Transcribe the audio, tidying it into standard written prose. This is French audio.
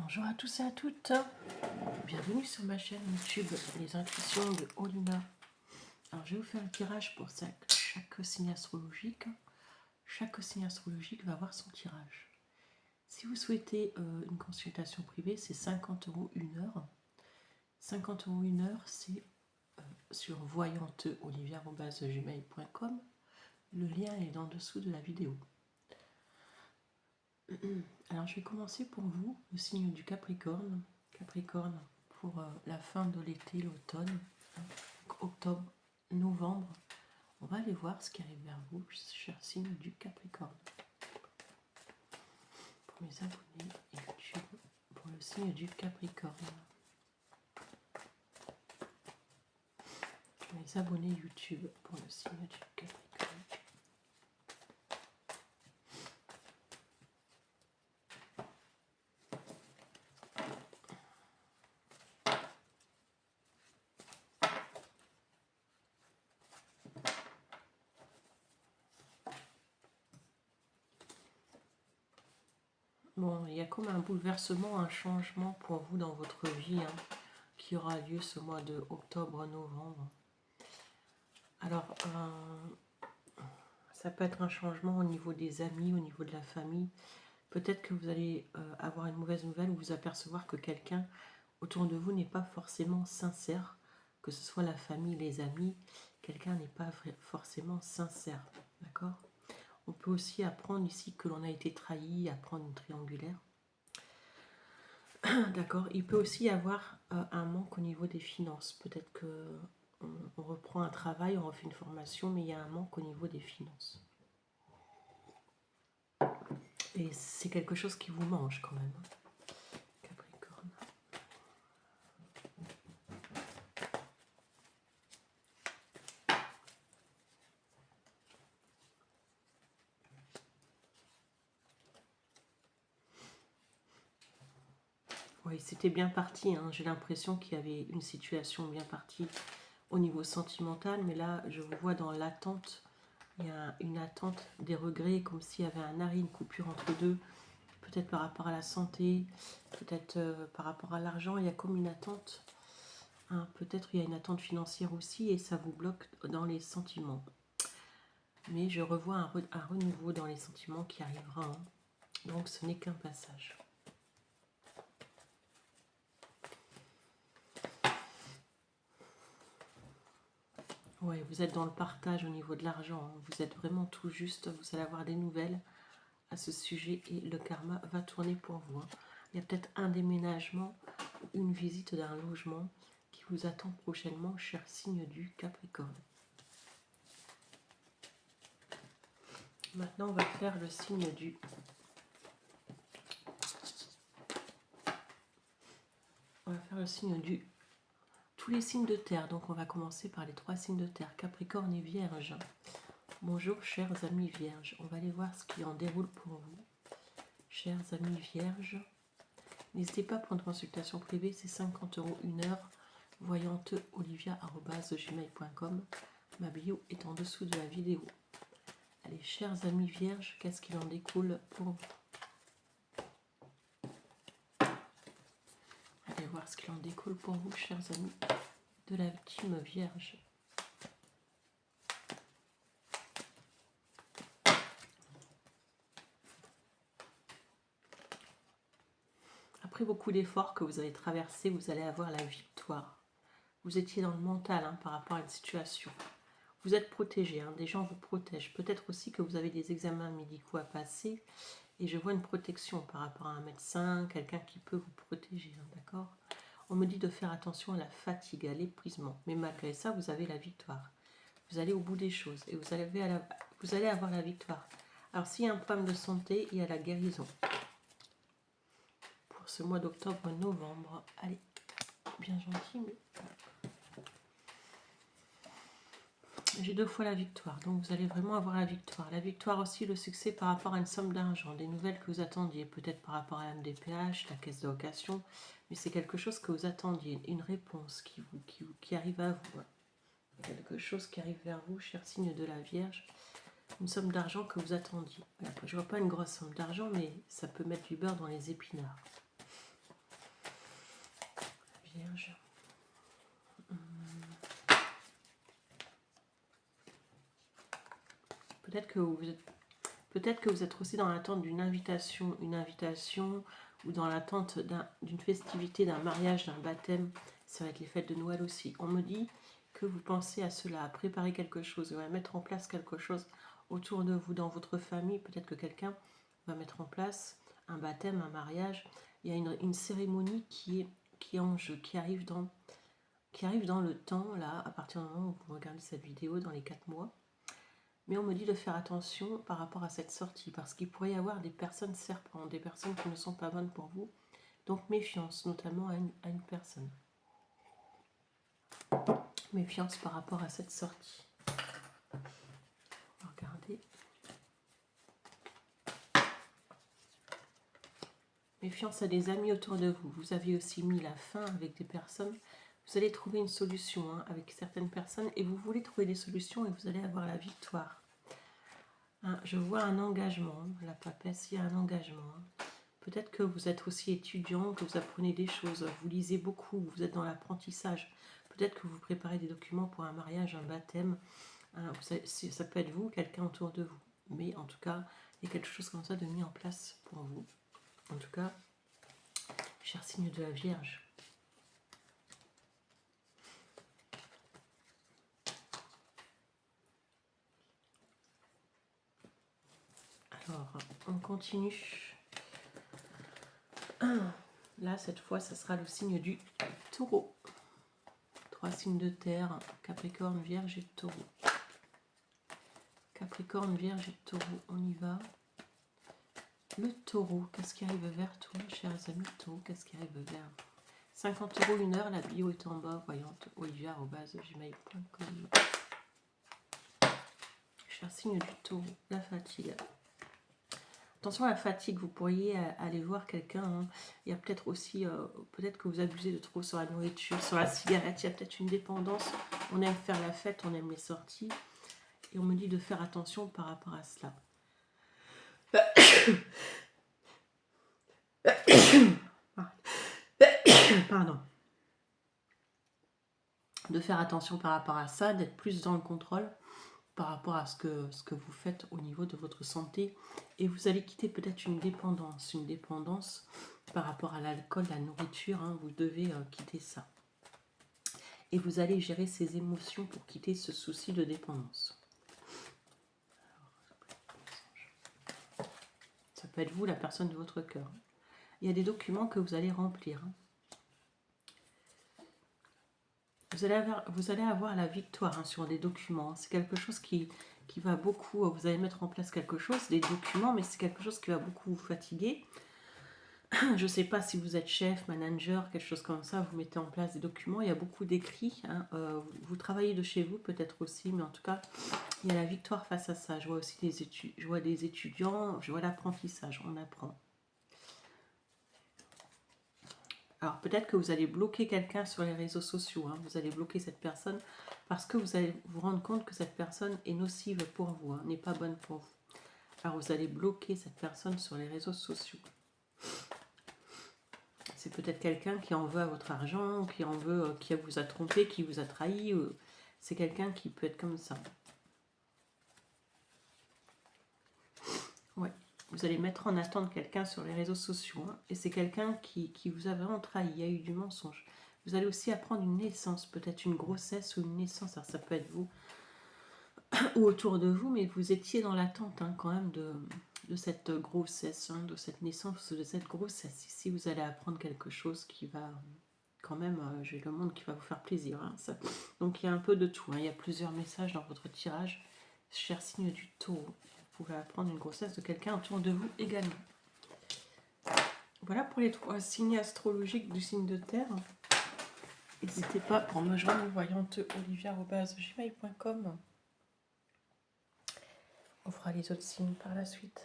Bonjour à tous et à toutes, bienvenue sur ma chaîne YouTube Les Intuitions de Olina. Alors je vais vous faire un tirage pour chaque signe astrologique. Chaque signe astrologique va avoir son tirage. Si vous souhaitez une consultation privée, c'est 50 € une heure. 50 € une heure, c'est sur voyanteolivia@gmail.com. Le lien est en dessous de la vidéo. Alors je vais commencer pour vous, le signe du Capricorne. Capricorne pour la fin de l'été, l'automne, octobre, novembre. On va aller voir ce qui arrive vers vous, cher signe du Capricorne. Pour mes abonnés YouTube, pour le signe du Capricorne. Pour mes abonnés YouTube, pour le signe du Capricorne. Bon, il y a comme un bouleversement, un changement pour vous dans votre vie qui aura lieu ce mois de octobre-novembre. Alors, ça peut être un changement au niveau des amis, au niveau de la famille. Peut-être que vous allez avoir une mauvaise nouvelle ou vous apercevoir que quelqu'un autour de vous n'est pas forcément sincère, que ce soit la famille, les amis, quelqu'un n'est pas forcément sincère, d'accord? On peut aussi apprendre ici que l'on a été trahi, apprendre une triangulaire. D'accord, il peut aussi y avoir un manque au niveau des finances. Peut-être que on reprend un travail, on refait une formation, mais il y a un manque au niveau des finances. Et c'est quelque chose qui vous mange quand même. Capricorne. Oui, c'était bien parti. J'ai l'impression qu'il y avait une situation bien partie au niveau sentimental, mais là, je vous vois dans l'attente. Il y a une attente, des regrets, comme s'il y avait un arrêt, une coupure entre deux. Peut-être par rapport à la santé, peut-être par rapport à l'argent. Il y a comme une attente. Peut-être il y a une attente financière aussi et ça vous bloque dans les sentiments. Mais je revois un renouveau dans les sentiments qui arrivera. Donc ce n'est qu'un passage. Oui, vous êtes dans le partage au niveau de l'argent. Vous êtes vraiment tout juste. Vous allez avoir des nouvelles à ce sujet et le karma va tourner pour vous. Il y a peut-être un déménagement, une visite d'un logement qui vous attend prochainement, cher signe du Capricorne. Maintenant, on va faire le signe du... On va faire le signe du... Tous les signes de terre. Donc, on va commencer par les 3 signes de terre. Capricorne et Vierge. Bonjour, chers amis Vierges. On va aller voir ce qui en déroule pour vous. Chers amis Vierges, n'hésitez pas à prendre consultation privée. C'est 50 € une heure. voyanteolivia@gmail.com. Ma bio est en dessous de la vidéo. Allez, chers amis Vierges, qu'est-ce qu'il en découle pour vous? Allez voir ce qu'il en découle pour vous, chers amis de la team Vierge. Après beaucoup d'efforts que vous avez traversés, vous allez avoir la victoire. Vous étiez dans le mental par rapport à une situation. Vous êtes protégé, des gens vous protègent. Peut-être aussi que vous avez des examens médicaux à passer. Et je vois une protection par rapport à un médecin, quelqu'un qui peut vous protéger, d'accord? On me dit de faire attention à la fatigue, à l'épuisement. Mais malgré ça, vous avez la victoire. Vous allez au bout des choses et vous allez avoir la victoire. Alors s'il y a un problème de santé, il y a la guérison. Pour ce mois d'octobre-novembre, allez, bien gentil, mais... J'ai 2 fois la victoire, donc vous allez vraiment avoir la victoire. La victoire aussi, le succès par rapport à une somme d'argent, des nouvelles que vous attendiez, peut-être par rapport à la MDPH, la caisse de location, mais c'est quelque chose que vous attendiez, une réponse qui arrive à vous. Quelque chose qui arrive vers vous, cher signe de la Vierge, une somme d'argent que vous attendiez. Voilà, je ne vois pas une grosse somme d'argent, mais ça peut mettre du beurre dans les épinards. Vierge. Peut-être que vous êtes aussi dans l'attente d'une invitation, ou dans l'attente d'une festivité, d'un mariage, d'un baptême. Ça va être les fêtes de Noël aussi. On me dit que vous pensez à cela, à préparer quelque chose, à mettre en place quelque chose autour de vous, dans votre famille. Peut-être que quelqu'un va mettre en place un baptême, un mariage. Il y a une cérémonie qui est en jeu, qui arrive dans le temps, là, à partir du moment où vous regardez cette vidéo, dans les 4 mois. Mais on me dit de faire attention par rapport à cette sortie, parce qu'il pourrait y avoir des personnes serpents, des personnes qui ne sont pas bonnes pour vous. Donc méfiance, notamment à une personne. Méfiance par rapport à cette sortie. Regardez. Méfiance à des amis autour de vous. Vous avez aussi mis la fin avec des personnes. Vous allez trouver une solution avec certaines personnes et vous voulez trouver des solutions et vous allez avoir la victoire. Je vois un engagement, la papesse, il y a un engagement. Peut-être que vous êtes aussi étudiant, que vous apprenez des choses, vous lisez beaucoup, vous êtes dans l'apprentissage. Peut-être que vous préparez des documents pour un mariage, un baptême. Ça peut être vous, quelqu'un autour de vous. Mais en tout cas, il y a quelque chose comme ça de mis en place pour vous. En tout cas, cher signe de la Vierge. Alors, on continue. Là, cette fois, ça sera le signe du Taureau. 3 signes de terre, Capricorne, Vierge et Taureau. Capricorne, Vierge et Taureau, on y va. Le Taureau, qu'est-ce qui arrive vers toi, chers amis Taureau, qu'est-ce qui arrive vers vous? 50 € une heure, la bio est en bas, voyante, olivia@gmail.com. Cher signe du Taureau, la fatigue. Attention à la fatigue, vous pourriez aller voir quelqu'un. Il y a peut-être aussi, peut-être que vous abusez de trop sur la nourriture, sur la cigarette. Il y a peut-être une dépendance. On aime faire la fête, on aime les sorties. Et on me dit de faire attention par rapport à cela. Pardon. De faire attention par rapport à ça, d'être plus dans le contrôle par rapport à ce que vous faites au niveau de votre santé. Et vous allez quitter peut-être une dépendance par rapport à l'alcool, la nourriture. Vous devez quitter ça. Et vous allez gérer ces émotions pour quitter ce souci de dépendance. Ça peut être vous, la personne de votre cœur. Il y a des documents que vous allez remplir. Vous allez avoir la victoire sur des documents. C'est quelque chose qui va beaucoup... Vous allez mettre en place quelque chose, des documents, mais c'est quelque chose qui va beaucoup vous fatiguer. Je ne sais pas si vous êtes chef, manager, quelque chose comme ça, vous mettez en place des documents. Il y a beaucoup d'écrits. Vous travaillez de chez vous peut-être aussi, mais en tout cas, il y a la victoire face à ça. Je vois aussi des études, je vois des étudiants, je vois l'apprentissage, on apprend. Alors peut-être que vous allez bloquer quelqu'un sur les réseaux sociaux, vous allez bloquer cette personne parce que vous allez vous rendre compte que cette personne est nocive pour vous, n'est pas bonne pour vous. Alors vous allez bloquer cette personne sur les réseaux sociaux. C'est peut-être quelqu'un qui en veut à votre argent, qui en veut, qui vous a trompé, qui vous a trahi. C'est quelqu'un qui peut être comme ça. Ouais. Vous allez mettre en attente quelqu'un sur les réseaux sociaux. Et c'est quelqu'un qui vous a vraiment trahi. Il y a eu du mensonge. Vous allez aussi apprendre une naissance, peut-être une grossesse ou une naissance. Alors ça peut être vous ou autour de vous, mais vous étiez dans l'attente quand même de cette grossesse, de cette naissance, de cette grossesse. Ici, vous allez apprendre quelque chose qui va quand même, j'ai le monde qui va vous faire plaisir. Ça. Donc il y a un peu de tout. Il y a plusieurs messages dans votre tirage. Cher signe du Taureau. Vous pouvez apprendre une grossesse de quelqu'un autour de vous également. Voilà pour les 3 signes astrologiques du signe de terre. N'hésitez pas pour me joindre, voyante olivia@gmail.com. On fera les autres signes par la suite.